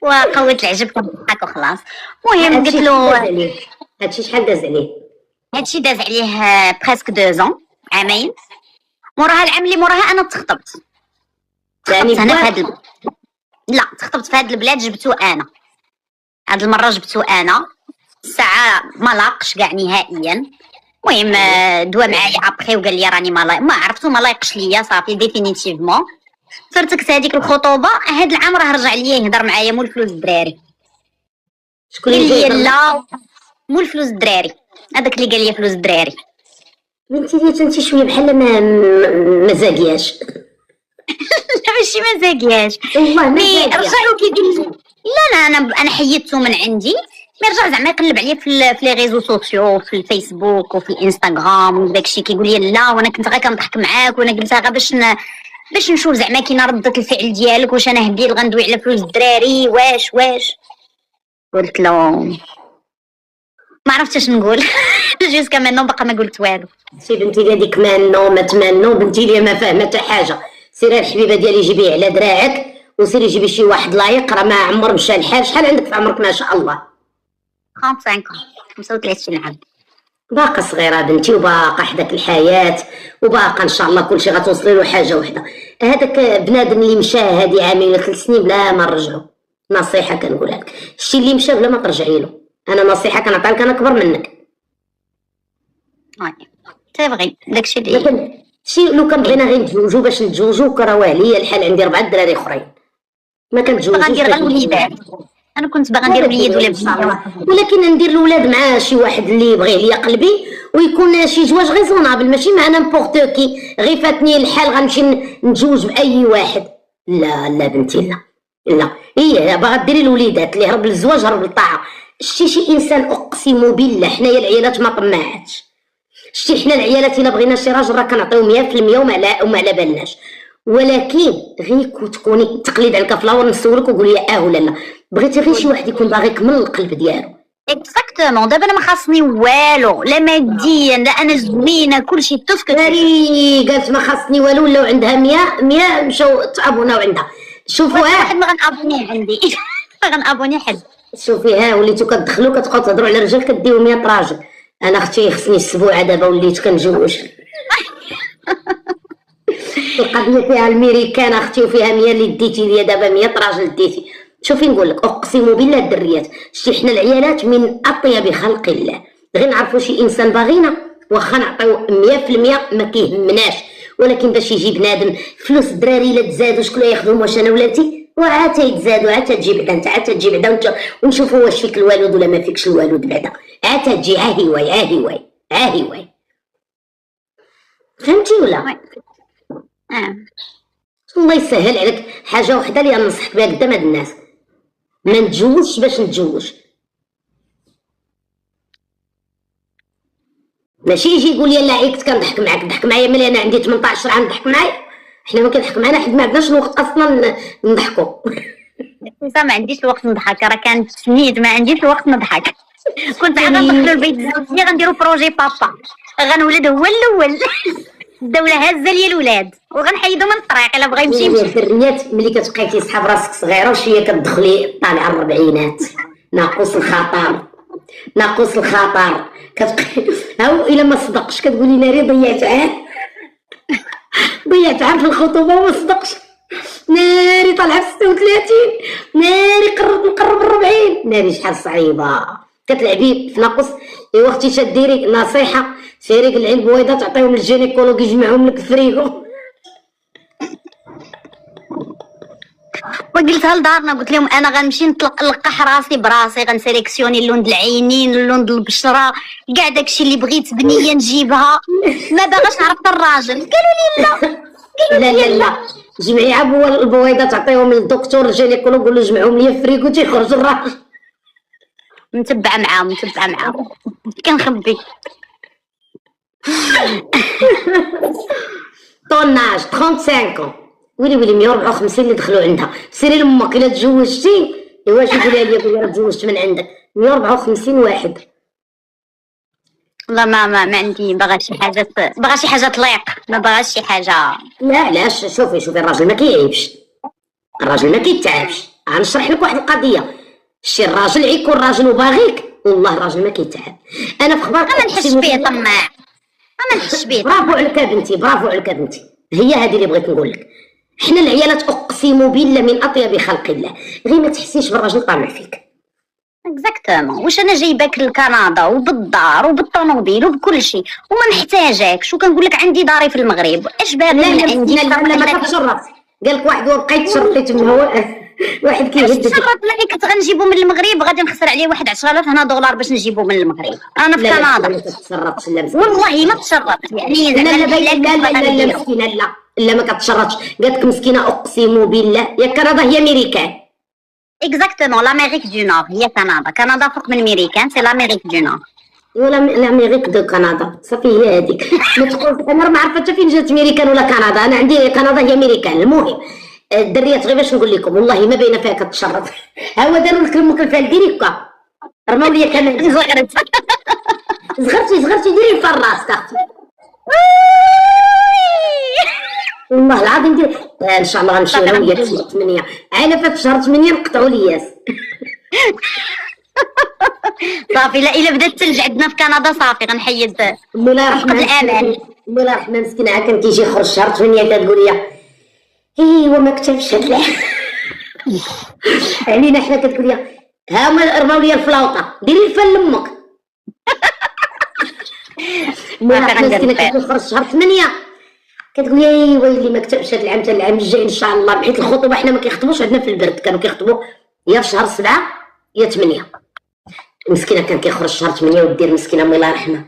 وقوت العجب كنضحك وخلاص. المهم قلت له هادشي شحال داز عليه؟ هادشي داز عليه بريسك 2 عامين. موراها العام اللي موراها انا تخطبت. يعني هنا في هاد لا تخطبت في هاد البلاد جبتو انا. هاد المره جبتو انا. الساعه ما لاقش كاع نهائيا. المهم دوا معايا ابخي وقال لي راني ما عرفتو ما لايقش ليا صافي ديفينيتيفمون. فرتكت هذيك الخطوبه. هاد العام راه رجع ليا يهضر معايا مول فلوس الدراري. شكون قال اللي لي لا مول فلوس الدراري، هذاك اللي قال لي فلوس الدراري. بنتي ديال انت شويه بحال ما زاقياش. لا ماشي ما زاقياش والله ما مي زاقيا. رجعوا كيقول لي لا انا حيدته من عندي. مي رجع زعما يقلب عليا في لي ريزو سوسيو، في الفيسبوك وفي الانستغرام وداكشي، كيقول لي لا وانا كنت غير كنضحك معاك وانا قلتها غير باش نشوف زعما كاينه ردة الفعل ديالك، واش انا هبيل غندوي على فلوس الدراري واش. قلت له ما عرفتش نقول. جوسكا مانو باقا ما قلت والو. سي بنتي لي هذيك ما تمنو بنتي لي ما فاهمه حتى حاجه. سيري الحبيبه ديالي جيبيه على دراعك وسيري جيبي شي واحد لايق، راه ما عمر مشى الحال. شحال عندك في عمرك ما شاء الله؟ 35 عام. باقا صغيره بنتي وباقا حداك الحياه وباقا ان شاء الله كلشي غتوصلي له حاجه وحده. هذاك بنادم اللي مشى هادي عامين ولا 3 سنين بلا ما نرجعو. نصيحه كنقولها لك، الشيء اللي مشى بلا ما ترجعي له. انا نصيحه كنعطيها لك، انا اكبر منك. سي فغي داكشي اللي لكن شي لو كان بغينا غير نتزوجو باش نتزوجو كرا عليا الحال، عندي 4 دراري اخرين ما كنتزوجوش. باغا ندير غير الوليدات، انا كنت باغا ندير وليد ولا بنت، ولكن ندير الاولاد مع شي واحد اللي يبغي ليا قلبي، ويكون شي زواج غيزونابل، ماشي مع نامبورط كي غير فاتني الحال غنمشي نتزوج باي واحد. لا لا بنتي لا لا، هي باغا ديري الوليدات، اللي هرب للزواج هرب للطاعه. شتي شي انسان اقسم بالله حنايا العيالات ما طماعاتش. شتي حنا العيالات الا بغينا شي راجل راه كنعطيو 100% وما على بالناش، ولكن غير تكوني التقليد على الكفلاور نسولك وقولي ولا لا، بغيتي غير شي واحد يكون باغيك من القلب ديالو. اكزاكتومون. دابا انا ما خاصني والو، لا ماديا لا انا زوينه كلشي تفكت. ناري قالت ما خاصني والو، ولاو عندها 100 مشاو تعابوناو عندها. شوفوا واحد ما غنابوني عندي ما غنابوني حد. شوفي وليتو كتدخلوا كتبقاو تهضروا على الرجال كديو 100 راجل. انا اختي خصني السبوعه دابا وليت كنجوج. القضيه فيها الميريكان اختي، وفيها 100 اللي ديتي ليا دابا 100 راجل ديتي. شوفي نقول لك اقسم بالله الدريات شتي حنا العيالات من اطيب خلق الله، غير نعرفوا شي انسان باغينا واخا نعطيو 100% ما كيهمناش، ولكن باش يجي بنادم فلوس الدراري الا تزادوا شكون ياخذهم؟ واش انا ولاتي؟ وعاد تيتزادوا، عاد تجي بعدا انت، عاد تجي بعدا ونشوفوا واش فيك الوالد ولا ما فيكش الوالد بعدا، عاد تجي عاهي. فهمتي ولا؟ الله يسهل عليك. حاجه وحده اللي ننصحك بها قدام هاد الناس، ما نتجوزش باش نتزوج. ماشي يجي يقول لي لا عيكت كنضحك معاك، ضحك معايا ملي انا عندي 18 عام ضحك معايا. حنا ما كنضحك معانا حيت ما عندناش الوقت اصلا نضحكوا. ما عنديش الوقت نضحك، راه كانت سنيت ما عنديش الوقت نضحك. كنت عاد ندخلوا البيت الزوجيه غنديروا بروجي بابا، غنولد هو الاول. الدوله هازه ليا الولاد وغنحيدو من الطريق الا بغا يمشي يمشي. الدريات ملي كتبقاي تيسحب راسك صغيره وشويه كتدخلي طالعه الربعينات، ناقص الخطر كتبقاي الا ما صدقش كتقولي ناري ضيعت عام في الخطوبه وما صدقش، ناري طالعه في 36، ناري نقرب 40، ناري شحال صعيبه كتلعبي في ناقص. ايوا اختي شديري نصيحه، سيري قلعي البويضه تعطيهم للجينيكولوج يجمعهم لك فريغو. وقلتها لدارنا قلت لهم انا غنمشي نلقح راسي براسي، غنسيليكسيوني اللون د العينين، اللون د البشره، كاع داكشي اللي بغيت بنيه نجيبها، ما باغاش نعرف الراجل. قالوا لي لا جمعي عبوا البويضه تعطيهم للدكتور الجينيكولوج قول له جمعهم لي فريغو تيخرج الراجل. متبعه معاهم كنخبي. طوناج 35 ويلي 154 اللي دخلوا عندها. سيري لامك الا تزوجتي ايوا شي قولي لي قولي راه تزوجت من عندك 154 واحد. والله ما عندي، باغا شي حاجه تليق، ما باغاش شي حاجه. لا علاش؟ شوفي الراجل ما كيعيبش، الراجل ما كيتعبش. غنشرح لك واحد القضيه، شي الراجل يكون راجل وباغيك والله الراجل ما كيتعب. انا في اخبارك ما نحسش بيه طماع، ما نحسش بيه. برافو عليك بنتي، هي هذه اللي بغيت نقول لك. حنا العيالات اقسم بالله من اطيب خلق الله، غير ما تحسيش بالراجل طامع فيك. اكزاكتومون. واش انا جايباك لكندا وبالدار وبالطوموبيل وبكل شيء وما نحتاجكش، وكنقول لك عندي داري في المغرب، اش باغي من عندي؟ لا ما كتشرط، قالك واحد وبقيت تشرطي تما هو واحد كيهدد. شرط لي كنت غنجيبو من المغرب، غادي نخسر عليه واحد 10,000 هنا دولار باش نجيبو من المغرب. انا في كندا ما كتشرطش. لا والله ما تشرط يعني. لا مسكينه، لا ما كتشرطش. قالت لك مسكينه اقسم بالله. يا كندا هي امريكان. اكزاكتومون لامريك دو نور هي كندا فوق من امريكان، سي لامريك دو نور ولا لامريك دو كندا. صافي هي هذيك. ما تقول انا ما عرفت فين جات امريكان ولا كندا، انا عندي كندا هي امريكان. المهم الدريات غير باش نقول لكم والله ما باينه فيها كتشرط. ها هو داروا لك امك الفال ديري هكا رماو ليا كمان صغرتي ديري في الراس اختي والله العظيم دير. ان شاء الله غنمشيو انا وياك في 8 عالفه في شهر 8 نقطعوا لياس. صافي لا الا بدا الثلج عندنا في كندا صافي غنحيد الله يرحمها الامان. الله يرحمها مسكينه عا كان كيجي يخرج شهر 8 كتقول لي ايوا ما كتبش هاد علينا حنا كتقول لي ها هما رماو لي الفلاوطه ديري الفل لامك. مسكينه كتخرج شهر 8 كتقول يا ويلي ما كتبش هذا العام حتى العام الجاي ان شاء الله، بحيث الخطوبه حنا ما كيخطبوش عندنا في البرد، كانوا كيخطبوا يا في شهر 7 يا 8. مسكينه كان كيخرج شهر 8 ودير مسكينه الله يرحمها،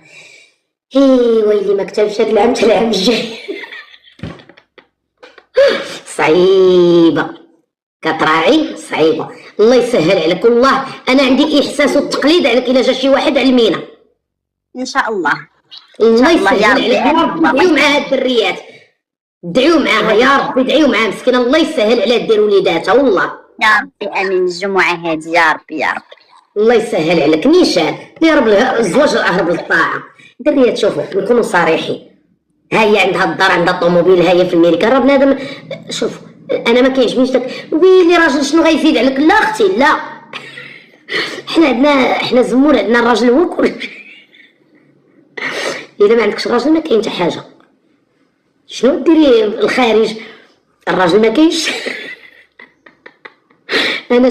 ويلي ما كتبش هذا العام حتى العام الجاي. صعيبه كتراعي صعيبه. الله يسهل عليك والله. انا عندي احساس والتقليد عليك الا جا شي واحد علمينا ان شاء الله. الله يسهل عليك يا رب. دعيو مع هاد الدريات، دعيو معاها يا ربي، دعيو معاها مسكينه الله يسهل عليها دير وليداتها والله يا ربي امين. الجمعه هادي يا ربي يا ربي الله يسهل عليك. نيشان يا رب الزواج اهرب للطاعه. دريات شوفوا نكونوا صريحين، ها هي عندها الدار عندها الطوموبيل، ها هي في الميريكا. راه بنادم شوف انا ما كيعجبنيش داك ويلي راجل شنو غيزيد عليك. لا اختي لا، حنا زمور عندنا الراجل هو كل. اذا ما عندكش راجل ما كاين حتى حاجه. شنو ديري الخارج الراجل ما كاينش. انا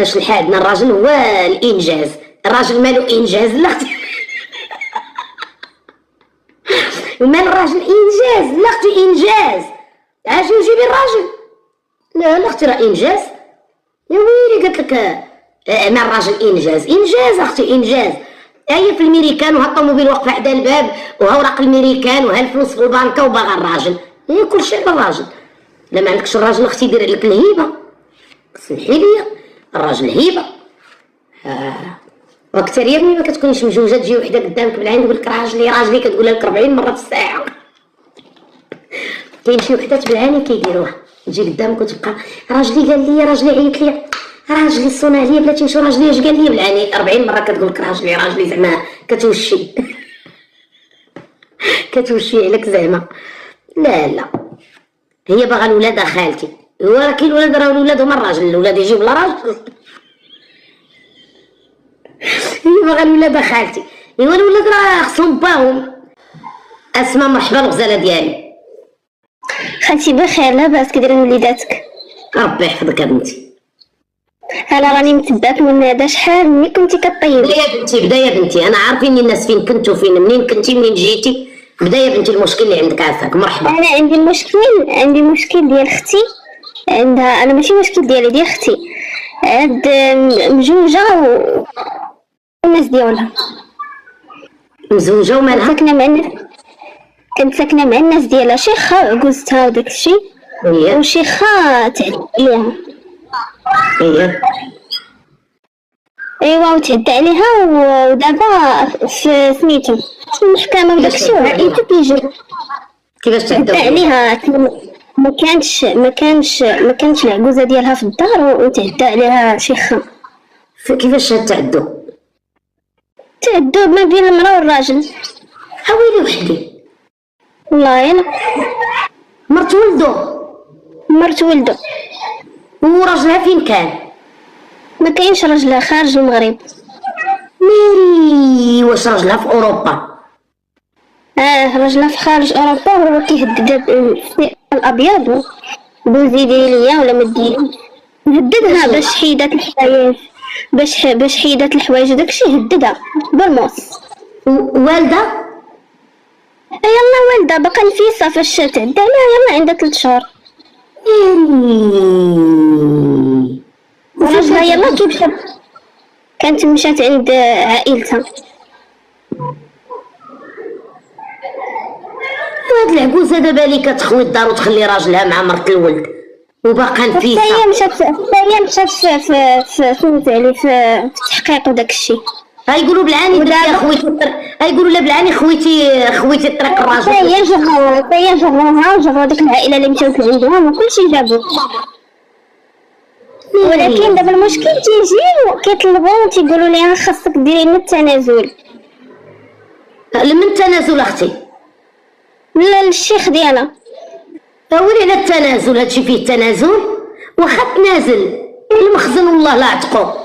شلحه عندنا الراجل هو الانجاز. الراجل مالو انجاز لا اختي. ومال الراجل انجاز لا اختي انجاز. عاش نجيبي الراجل لا اختي راه انجاز. يا ويلي قالت لك مع الراجل انجاز اختي انجاز. هي في الميريكان وها الطوموبيل واقفه حدا الباب وها اوراق الميريكان وها الفلوس في البنكه وباغا الراجل. هي كل شيء للراجل. لا ما عندكش الراجل اختي دير لك الهيبه. سمحي لي الراجل هيبه. واكثر يا بني ما كتكونيش مجوجه تجي وحده قدامك بالعين تقول لك راجلي كتقولها لك 40 مره في الساعه. كاين شي وحدات بالعاني كيديروها، تجي قدامك وتبقى راجلي قال لي، راجلي عيط لي، راجلي صون عليا بلاتي نشوف راجلي اش قال لي بالعاني 40 مره كتقول لك راجلي زعما كتوشي. كتوشي عليك زعما. لا هي باغا الولاد خالتي. هو راه كاين الولاد راه الولاد هما الراجل، الولاد يجيو بلا راجل. هي باغا الولاد خالتي. ايوا الولاد راه خصهم باهم. اسماء مرحبا الغزاله ديالي. خالتي بخير لاباس كديري وليداتك؟ ربي يحفظك بنتي. انا راني متبعك من هذا شحال ملي كنتي كطيبي. بدا يا بنتي انا عارفين الناس فين كنتو فين منين كنتي منين جيتي. بدا يا بنتي المشكل اللي عندك عافاك. مرحبا. انا عندي مشكل ديال اختي عندها. انا ماشي مشكل ديالي ديال اختي. عاد مجوجه والناس ديالها مزوجه ومالها كنت ساكنه مع الناس ديالها شيخه عجوزتها وداك الشيء وشيخه تعدى عليها. ايوا وتعدى عليها ودابا في سميتو في المحكمه وداك الشيء وعائلتها كيجيو. كيفاش تعدى عليها؟ ما كانش العجوزه ديالها في الدار وتعدى عليها شيخه. كيفاش تعدوا ما بين المراه والراجل. حويلي وحدي والله يلا مرت ولدو وراجلها فين كان؟ ما كاينش راجلها خارج المغرب. ميري واش راجلها في اوروبا؟ راجلها في خارج اوروبا وهو كيهدد الابيض بوزيدي ليا ولا مديلي. هددها باش حيدات الحوايج باش حيدات الحوايج داكشي هددها بالموس. والده يلا والده باقا الفيسه فاش تعدى عليها يلا عندها 3 شهور. راجلها يلا كيمشى كانت مشات عند عائلتها. وهاد العجوزه دابا اللي كتخوي الدار وتخلي راجلها مع مرت الولد وباقا نفيسه. هي مشات في التحقيق وداك الشيء. يقولوا بالعاني خويتي يقولوا لا بالعاني خويتي طريق الراجل. هي جروها وجروا ديك العائله اللي مشاو عندهم وكلشي جابوه. ولكن دابا المشكل تيجي كيطلبوا تيقولوا ليها خاصك ديري لنا التنازل. لمن التنازل اختي؟ لا للشيخ ديالها. ولي على التنازل؟ هادشي فيه التنازل؟ واخا تنازل المخزن والله لا عتقو.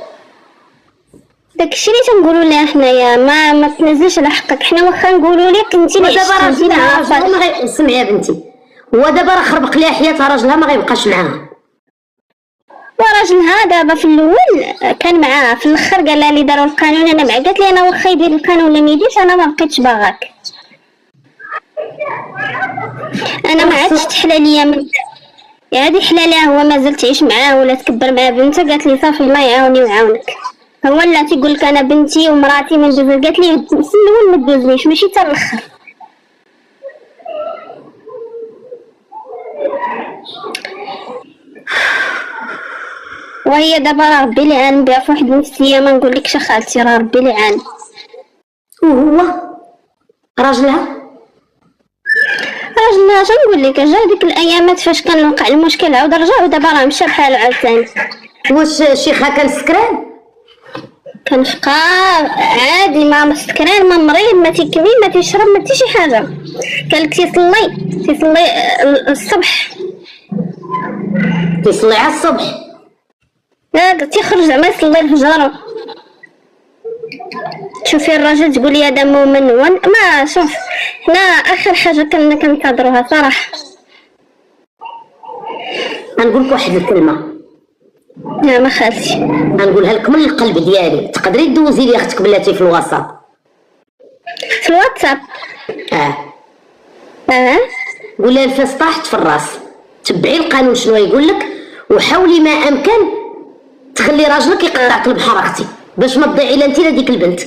داكشي اللي تنقولوا لها حنايا ما تنزلش على حقك. حنا واخا نقولوا لك انت اللي دابا راجلها ما غيسمع يا بنتي. هو دابا راه خربق ليها حياتها راجلها ما غيبقاش معاها. وراجلها دابا في الاول كان معاها، في الاخر قال لها لي داروا القانون انا معاه، قالت لي انا واخا يدير القانون ولا ما يديرش انا ما بقيتش باغاك، انا ما عادش تحلى ليا من هادي حلالها، هو مازال تعيش معاه ولا تكبر مع بنتها. قالت لي صافي الله يعاوني ويعاونك، هو لا تيقول لك انا بنتي ومراتي ما ندوز، قالت لي من الاول ما تدوزنيش ماشي حتى الاخر. وهي دابا راه ربي لعان بها فواحد النفسيه ما نقولكش خالتي، راه ربي لعان. وهو راجلها نقول لك جا ديك الايامات فاش كان وقع المشكل عاود رجع ودابا راه مشى بحالو عاوتاني. واش شيخها كان سكران؟ كان فقار عادي، ما مسكران ما مريض ما تيكمي ما تيشرب ما حتى شي حاجه. قال لك تيصلي الصبح، تيصلي على الصبح، لا تيخرج زعما يصلي الفجر. شوفي الراجل تقولي هذا مؤمن ما شوف، حنا اخر حاجه كنا كنتظروها صراحه. غنقول لك واحد الكلمه، نعم خالتي غنقولها لك من القلب ديالي، تقدري دوزي لي اختك بلاتي في الوسط في الواتساب. قولي الفاس طاحت في الراس، تبعي القانون شنو يقول لك، وحاولي ما امكن تخلي راجلك يقطعك البحر اختي، باش ما تضيعي لا انت لا ديك البنت.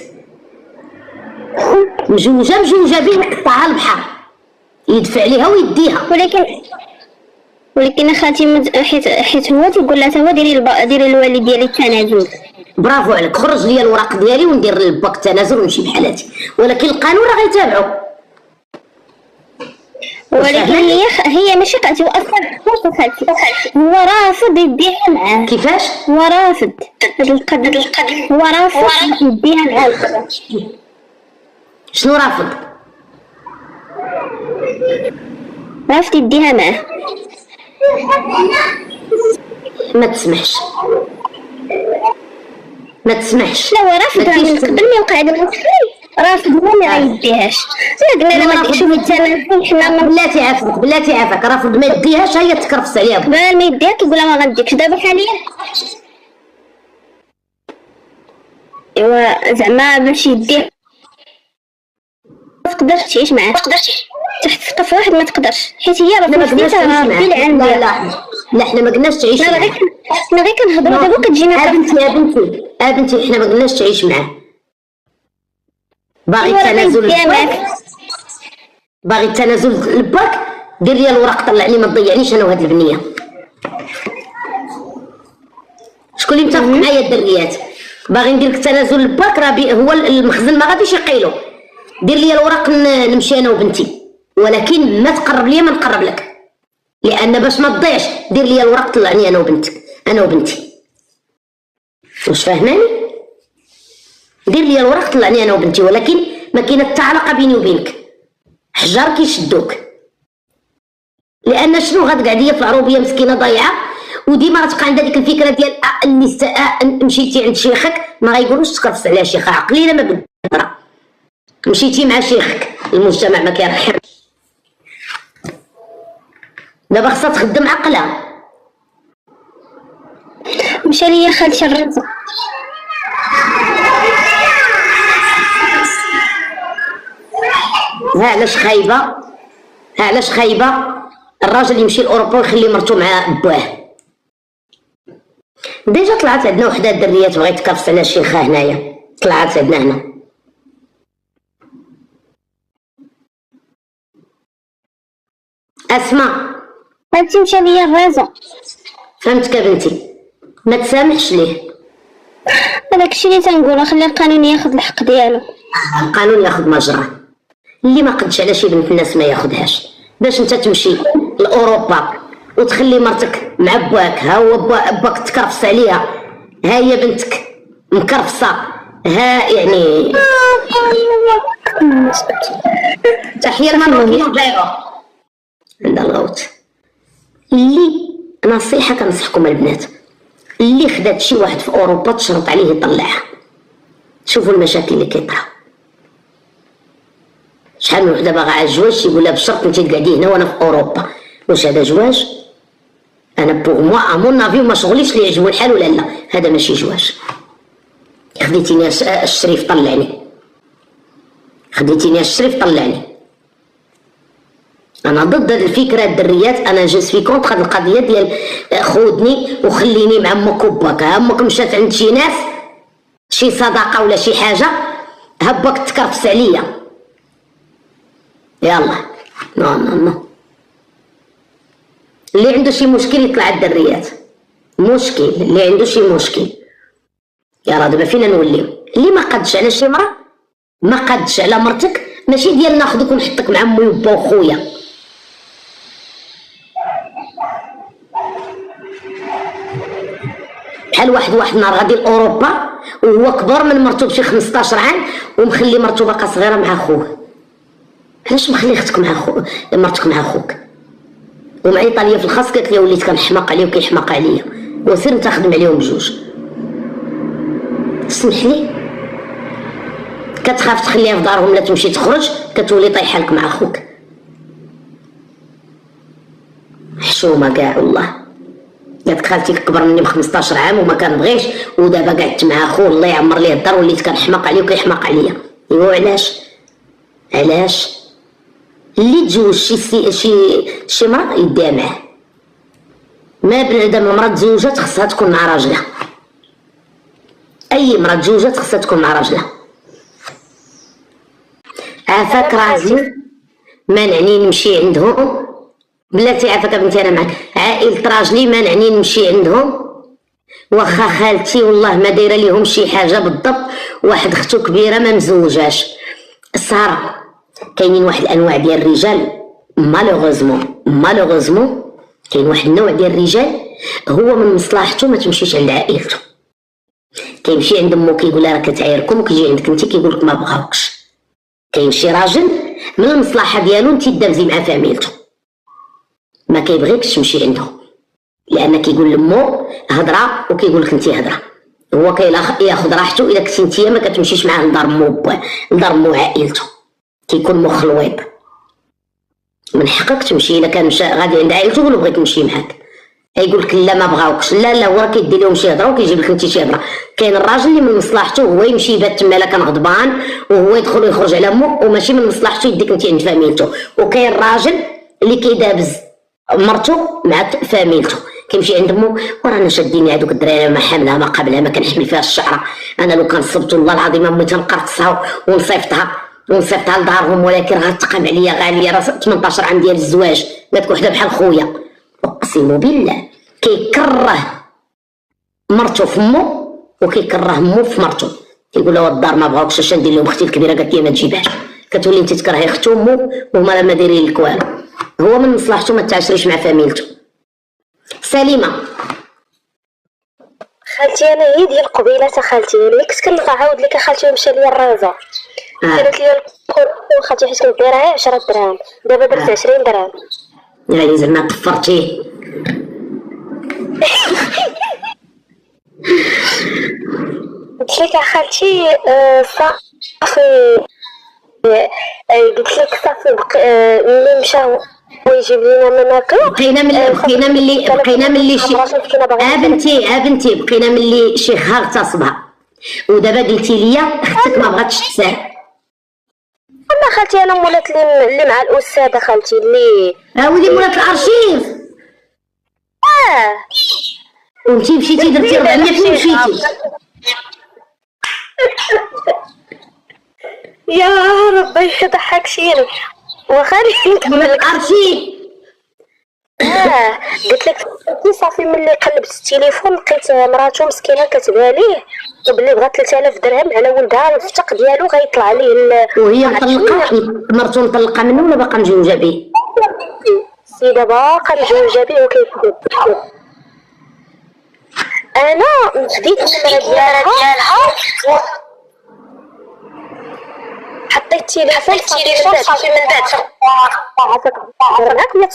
مجوجه بيه يقطعها البحر، يدفع ليها ويديها. ولكن اخاتي حيت هو تيقول لها هو ديري الوالد ديالي التنازل. برافو عليك، خرج لي الوراق ديالي وندير لباك التنازل ونمشي بحالاتي، ولكن القانون راه غيتابعو. ولكن هي ماشي قالت، هو اصلا هو رافض يديها معاه. كيفاش؟ هو رافض هذا القدر، هو رافض يديها معاه. شنو رافض؟ رافض يديها معاه. ما تسمحش لا هو رافض من قبل ما يوقع هذا المشكل، رافض هو ما غيديهاش. قلنا له ما شوفي التنازل حنا بلاتي عافاك رافض ما يديهاش، هي تكرفس عليها قبل ما يديها كيقول لها ما غنديكش. دابا حاليا ايوا زعما باش يديه ما تقدرش تعيش معاه، تحت سقف واحد ما تقدرش، حيت هي راه فلوسها ربي العين ديالها. لا حنا ما قلناش تعيش معاه، حنا غير كنهضروا دابا كتجينا بنتي حنا ما قلناش تعيش معاه. باغي التنازل لباك، دير لي الوراق طلع لي، ما تضيعنيش انا وهاد البنيه. شكون اللي متفق معايا الدريات؟ باغي ندير لك التنازل لباك، راه هو المخزن ما غاديش يقيلو. دير لي الوراق نمشي انا وبنتي، ولكن ما تقرب ليا ما نقرب لك، لان باش ما تضيعش دير لي الوراق طلعني انا وبنتي. واش فاهماني؟ دير لي الوراق طلعني انا وبنتي، ولكن ما كاينه حتى علاقه بيني وبينك، حجار كيشدوك. لان شنو غتقعد هي في العروبيه مسكينه ضايعه، وديما غتبقى عندها ديك الفكره ديال اللي مشيتي عند شيخك ما غايقولوش تكرفس على شيخها، عقليله ما بالهضره، مشيتي مع شيخك، المجتمع ما كيرحمش. دابا خصها تخدم عقلها. مشى ليا خالتي الرزق. علاش خايبه الراجل يمشي لاوروبا ويخلي مرتو مع بواه. ديجا طلعت عندنا وحده الدريات بغات تكرفس على شيخها هنايا، طلعت عندنا هنا. اسمع فهمتي، مشى ليا الرزق. فهمتك بنتي، ما تسامحش ليه. هذاك الشيء اللي تنقولو، خلي القانون ياخذ الحق ديالو. القانون ياخذ مجراه، اللي ما قدش على شي بنت الناس ما ياخذهاش. باش انت تمشي لاوروبا وتخلي مرتك مع باك، ها هو باك تكرفس عليها، ها هي بنتك مكرفصه، ها يعني تحيه المروكيين جايبه عندها الغوت. اللي نصيحه كنصحكم البنات، اللي خدات شي واحد في اوروبا تشرط عليه يطلعها. شوفوا المشاكل اللي كيطراو. شحال من وحده باغا على الجواج يقول لها بالشرط انت تقعدي هنا وانا في اوروبا. واش هذا جواج؟ انا بوغ موا امون افي ما شغليش اللي يعجبو الحال ولا لا، هذا ماشي جواج. خديتيني الشريف طلعني، خديتيني الشريف طلعني. انا ضد هاد الفكره الدريات، انا جيس في كونتر هاد القضيه ديال خودني وخليني مع امك وباك. امك مشات عند شي ناس شي صداقه ولا شي حاجه هباك تكرفس عليا. يلا نو نو نو، اللي عنده شي مشكل يطلع الدريات، مشكل اللي عنده شي مشكل. يلا دابا فينا نوليو؟ اللي ما قدش على شي مرة ما قدش على مرتك، ماشي ديال ناخذك ونحطك مع امي وبا وخويا. بحال واحد النهار غادي لاوروبا وهو كبر من مرتو بشي 15 عام ومخلي مرتو باقا صغيره مع خوه. علاش مخلي اختك مع مرتك مع خوك؟ ومعيطه ليا في الخاص قالت لي وليت كنحماق عليه وكيحماق عليا، وسير انت خدم عليهم بجوج. سمح لي، كتخاف تخليها في دارهم لا تمشي تخرج كتولي طايحه لك مع خوك. حشومه كاع والله. قالت خالتي كبر مني ب 15 عام وما كنبغيش، ودابا قعدت مع خوه الله يعمر ليه الدار وليت كنحماق عليه وكيحماق عليا. ايوا علاش اللي تزوج شي مرا يديها معاه. ما بنادم مرا تزوجات خصها تكون مع راجلها، اي مرا تزوجات خصها تكون مع راجلها. عافاك راجلي مانعني نمشي عندهم، بلاتي عافاك بنتي انا معاك. عائلة راجلي مانعني نمشي عندهم، واخا خالتي والله ما دايره ليهم شي حاجه بالضبط، واحد اختو كبيره ما مزوجاش. السهره كاينين واحد الانواع ديال الرجال مالوغوزمون كاين واحد النوع ديال الرجال هو من مصلحته ما تمشيش عند عائلته، كيمشي عند امو كيقول لها راه كتعايركم، وكيجي عندك انت كيقول لك ما بغاوكش. كاين شي راجل من المصلحه ديالو انت تدابزي مع فاميلته، ما كيبغيكش تمشي عندهم لان كيقول لمو هضره وكيقول لك انت هضره. هو كياخذ راحته الا كنتي انت ما كتمشيش معاه لدار مو عائلته، كيكون مخلويط. من حقك تمشي الا كان مشى غادي عند عائلته قول له بغيت نمشي معاك، يقول لك لا ما بغاوكش، لا هو راه كيدير لهم شي هضره وكيجيب لك انت شي هضره. كاين الراجل اللي من مصلحته هو يمشي يبات تما الا كان غضبان وهو يدخل ويخرج على امه، وماشي من مصلحته يديك انت عند فاميلته. وكاين الراجل اللي كيدابز مرته مع فاميلته، كيمشي عند امو ورانا شاديني هذوك الدراري ما حاملها ما قبلها ما كنحمل فيها الشعره، انا لو كان صبت والله العظيم امي تنقرصها ونصيفطها لدارهم، ولكن غتقام عليا غاليه راه 18 عام ديال الزواج. قالت وحده بحال خويا اقسم بالله كيكره مرته في امه وكيكره امه في مرته، كيقول لها الدار ما بغاوكش اش ندير لهم، اختي الكبيره قالت لي ما تجيبهاش. كتولي انت تكرهي اختو امه وهما ما دايرين لك والو. هو من مصلحته ما تعاشريش مع فاميلته. سليمه خالتي انا هي ديال قبيله خالتي، اللي كنت كنبغى عاود لك خالتي مشى ليا الرازه قالت لي خالتي حيت كنديرها 10 دراهم دابا درت 20 درهم. يعني زعما طفرتيه. قلت لك خالتي صافي، قلت لك صافي ملي مشاو ويجيب لنا ما ناكلو. بقينا ملي شي بنتي بقينا ملي شيخها اغتصبها، ودابا قلتي لي اختك ما بغاتش تسال. والله خالتي انا مولات اللي مع الاستاذه خالتي اللي ولي مولات الارشيف. وانتي مشيتي درتي 400 ومشيتي. يا ربي يضحك شيري وخلي نكمل الارشيف. قلت لك صافي ملي قلبت التليفون لقيت مراتو مسكينه كتبها ليه وبلي بغات 3000 درهم على ولدها، الفتق ديالو غيطلع ليه وهي مطلقه. مرتو مطلقه منه ولا باقا مجوجه به؟ السيده باقا مجوجه به وكيكذب. انا خديت النمره ديالها حطيت التليفون صافي من بعد معاك ولا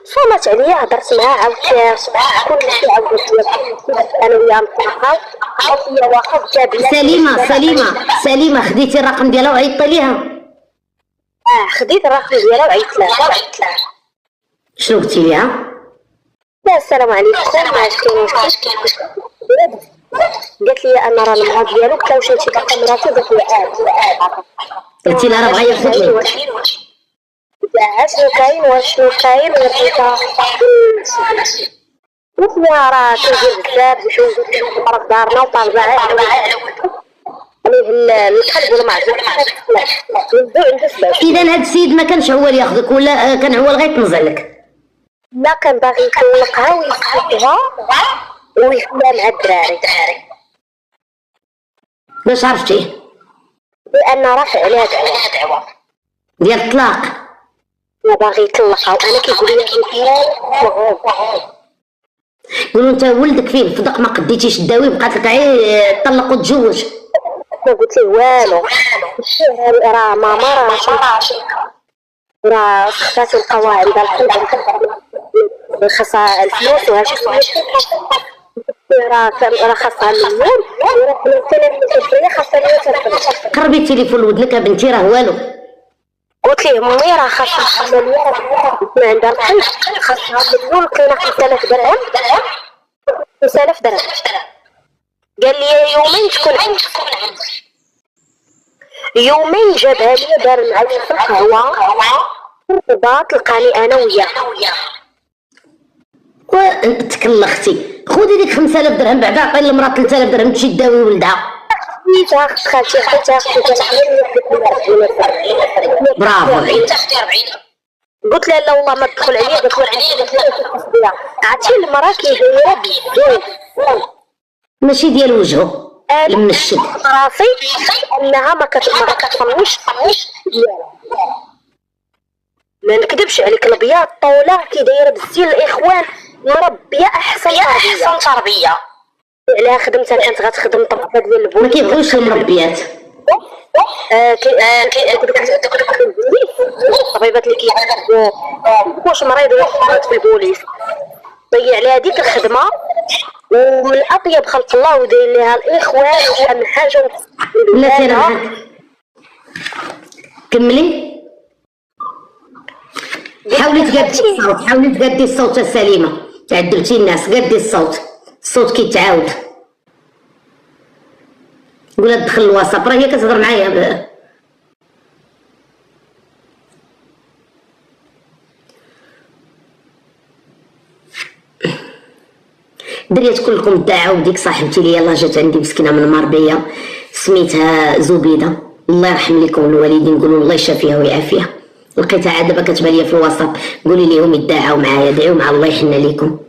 صومت عليا هضرت معاها عاودت كل شيء عاودت انا وياها مصاحبه وهي واخا جاب سليمه خديتي الرقم ديالها وعيطتي ليها؟ خديت الرقم ديالها وعيطت لها. شنو قلتي ليها؟ لا السلام عليكم واش كاين قالت لي انا راه المرض ديالك تا واش انت باقا مراتي قالت لي قلتي لها راه بغا ياخذني. شنو كاين وشنو كاين قلت لها راه كندير بزاف نحوس في دارنا وطالبه عليه القلب ولا ما عرفتش عنده سبب. اذا هاد السيد ما كانش هو اللي ياخذك ولا كان هو اللي غيتنزع لك؟ لا كان باغي يطلقها ويسكتها ويخليها مع الدراري. باش عرفتيه؟ لان رافع عليها دعوه ديال الطلاق. لا باغي يطلقها وانا كيقول لي قولوا انت ولدك فيه الفدق ما قديتيش الداوي بقات لك غير طلق وتزوج. ما قلت ليه والو راه ماما راه خدات القواعد عندها خاصها الفلوس وهادشي راه خاصها مليون وراه خاصها قربي التليفون لودنك بنتي راه والو. قلت ليه امي راه خاصها مليون ما عندها القلب خاصها مليون كاينه 5000 درهم 5000 درهم. قال لي يومين تكون عندك يومين جابها لي دار معايا في القهوه وبات لقاني انا وياه وتكلختي. خذي ديك 5000 درهم بعدا عطي للمراه 3000 درهم تمشي تداوي ولدها. خالتي برافو. قلت لها لا والله ما تدخل عليا عرفتي المراه كي دايره بزاف ماشي ديال وجهه المشد راسي انها ما كتفهمنيش ما نكذبش عليك البياض طوله كي دايره بالزين الاخوان مربيه احسن تربيه عليها خدمتها كانت غتخدم طبقه ديال البول ما كيبغيوش المربيات. الطبيبات اللي كيعالجوا واش مريض في البوليس ضيع عليها ديك الخدمه ومن اطيب خلق الله وداير ليها الاخوان وشحال حاجه لا سير كملي. حاولي تقادي الصوت السليمه تعدلتي الناس. قادي الصوت كيتعاود. قولها تدخل الواتساب راه هي كتهضر معايا دريات كلكم الدعوه وديك صاحبتي لي يلاه جات عندي مسكينه من المربيه سميتها زبيده الله يرحم لكم الوالدين. نقولوا الله يشافيها ويعافيها. لقيتها عاد دابا كتبان ليا في الواتساب. قولي ليهم يدعوا معايا دعيو مع الله يحن ليكم.